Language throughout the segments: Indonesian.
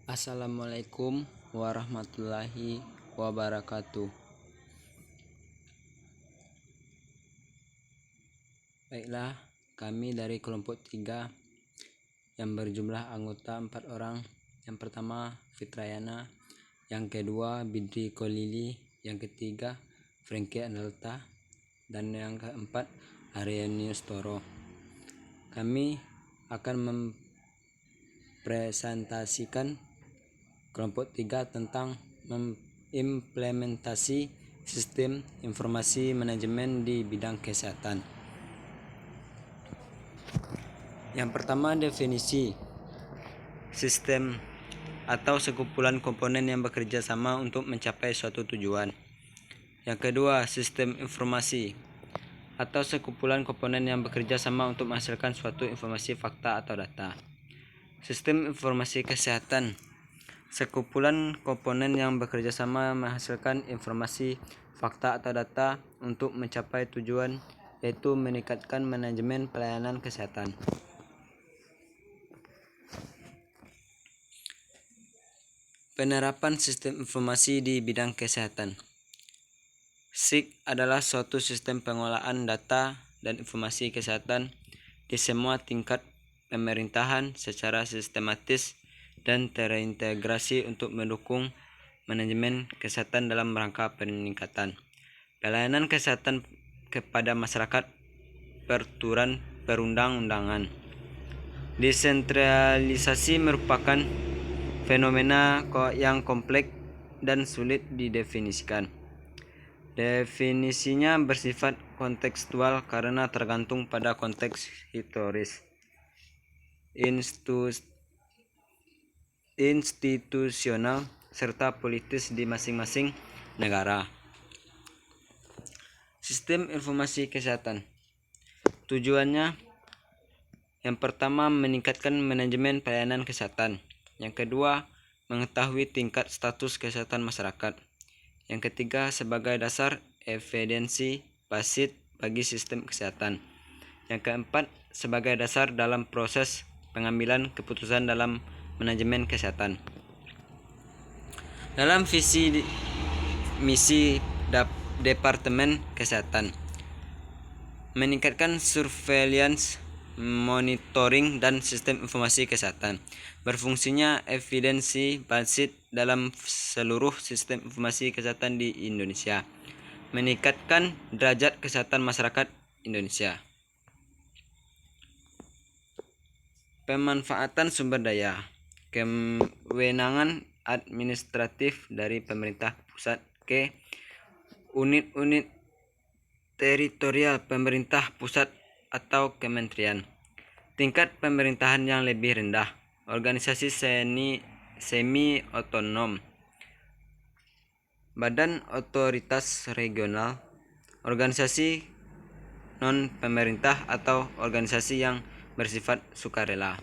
Assalamualaikum warahmatullahi wabarakatuh. Baiklah, kami dari kelompok 3 yang berjumlah anggota 4 orang. Yang pertama Fitrayana, yang kedua Bidri Kolili, yang ketiga Frankie Andalta, dan yang keempat Arianius Toro. Kami akan mempresentasikan kelompok 3 tentang mengimplementasi sistem informasi manajemen di bidang kesehatan. Yang pertama, definisi sistem atau sekumpulan komponen yang bekerja sama untuk mencapai suatu tujuan. Yang kedua, sistem informasi atau sekumpulan komponen yang bekerja sama untuk menghasilkan suatu informasi, fakta, atau data. Sistem informasi kesehatan, sekumpulan komponen yang bekerja sama menghasilkan informasi, fakta, atau data untuk mencapai tujuan, yaitu meningkatkan manajemen pelayanan kesehatan. Penerapan sistem informasi di bidang kesehatan. SIK adalah suatu sistem pengolahan data dan informasi kesehatan di semua tingkat pemerintahan secara sistematis dan terintegrasi untuk mendukung manajemen kesehatan dalam rangka peningkatan pelayanan kesehatan kepada masyarakat peraturan perundang-undangan. Desentralisasi merupakan fenomena yang kompleks dan sulit didefinisikan. Definisinya bersifat kontekstual karena tergantung pada konteks historis, institusional, serta politis di masing-masing negara. Sistem informasi kesehatan. Tujuannya, yang pertama, meningkatkan manajemen pelayanan kesehatan. Yang kedua, mengetahui tingkat status kesehatan masyarakat. Yang ketiga, sebagai dasar evidensi basis bagi sistem kesehatan. Yang keempat, sebagai dasar dalam proses pengambilan keputusan dalam manajemen kesehatan. Dalam visi misi Departemen Kesehatan, meningkatkan surveillance, monitoring, dan sistem informasi kesehatan. Berfungsinya evidensi basis dalam seluruh sistem informasi kesehatan di Indonesia. Meningkatkan derajat kesehatan masyarakat Indonesia. Pemanfaatan sumber daya. Kewenangan administratif dari pemerintah pusat ke unit-unit teritorial pemerintah pusat atau kementerian. Tingkat pemerintahan yang lebih rendah. Organisasi semi otonom. Badan otoritas regional. Organisasi non pemerintah atau organisasi yang bersifat sukarela.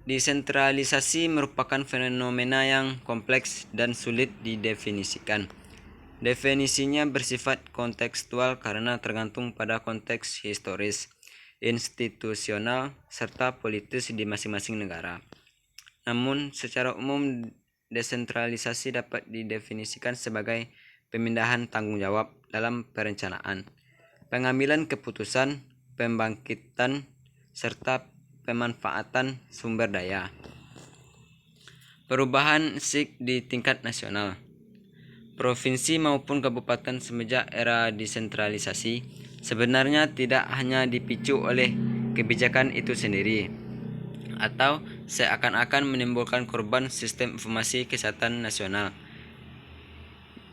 Desentralisasi merupakan fenomena yang kompleks dan sulit didefinisikan. Definisinya bersifat kontekstual karena tergantung pada konteks historis, institusional, serta politis di masing-masing negara. Namun, secara umum, desentralisasi dapat didefinisikan sebagai pemindahan tanggung jawab dalam perencanaan, pengambilan keputusan, pembangkitan, serta pemanfaatan sumber daya. Perubahan SIK di tingkat nasional, provinsi maupun kabupaten semenjak era desentralisasi sebenarnya tidak hanya dipicu oleh kebijakan itu sendiri, atau seakan-akan menimbulkan korban sistem informasi kesehatan nasional,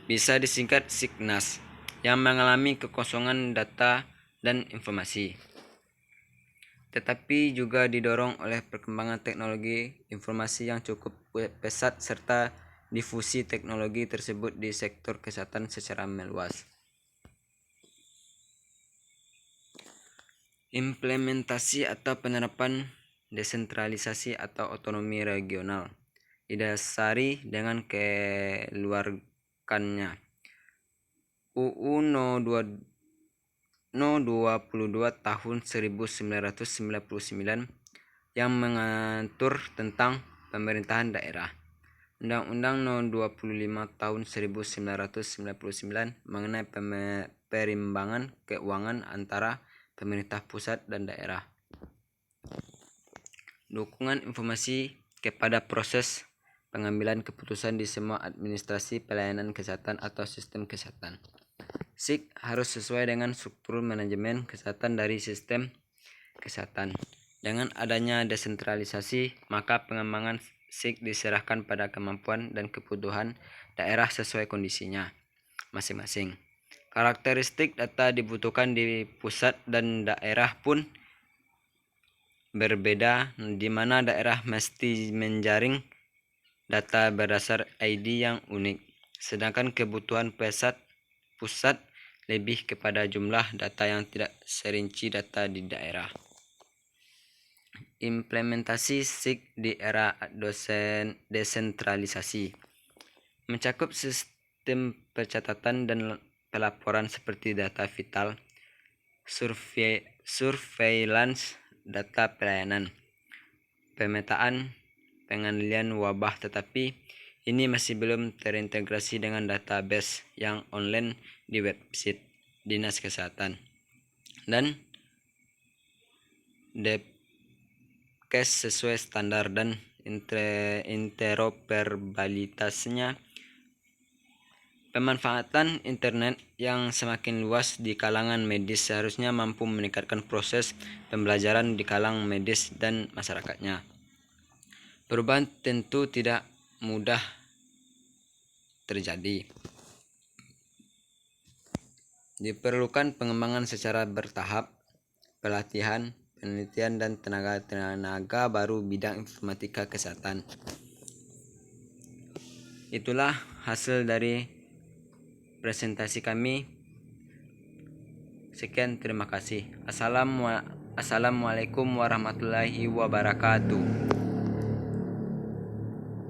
bisa disingkat SIKNAS, yang mengalami kekosongan data dan informasi, tetapi juga didorong oleh perkembangan teknologi informasi yang cukup pesat serta difusi teknologi tersebut di sektor kesehatan secara meluas. Implementasi atau penerapan desentralisasi atau otonomi regional didasari dengan keluarkannya UU No No 22 tahun 1999 yang mengatur tentang pemerintahan daerah. Undang-Undang No 25 tahun 1999 mengenai perimbangan keuangan antara pemerintah pusat dan daerah. Dukungan informasi kepada proses pengambilan keputusan di semua administrasi pelayanan kesehatan atau sistem kesehatan. SIK harus sesuai dengan struktur manajemen kesehatan dari sistem kesehatan. Dengan adanya desentralisasi, maka pengembangan SIK diserahkan pada kemampuan dan kebutuhan daerah sesuai kondisinya masing-masing. Karakteristik data dibutuhkan di pusat dan daerah pun berbeda, di mana daerah mesti menjaring data berdasar ID yang unik, sedangkan kebutuhan pusat lebih kepada jumlah data yang tidak serinci data di daerah. Implementasi SIK di era desentralisasi mencakup sistem pencatatan dan pelaporan seperti data vital, surveillance, data pelayanan, pemetaan, pengendalian wabah, tetapi ini masih belum terintegrasi dengan database yang online di website Dinas Kesehatan. Dan Depkes sesuai standar dan interoperabilitasnya. Pemanfaatan internet yang semakin luas di kalangan medis seharusnya mampu meningkatkan proses pembelajaran di kalangan medis dan masyarakatnya. Perubahan tentu tidak mudah terjadi. Diperlukan pengembangan secara bertahap, pelatihan, penelitian, dan tenaga baru bidang informatika kesehatan. Itulah hasil dari presentasi kami. Sekian, terima kasih. Assalamualaikum warahmatullahi wabarakatuh.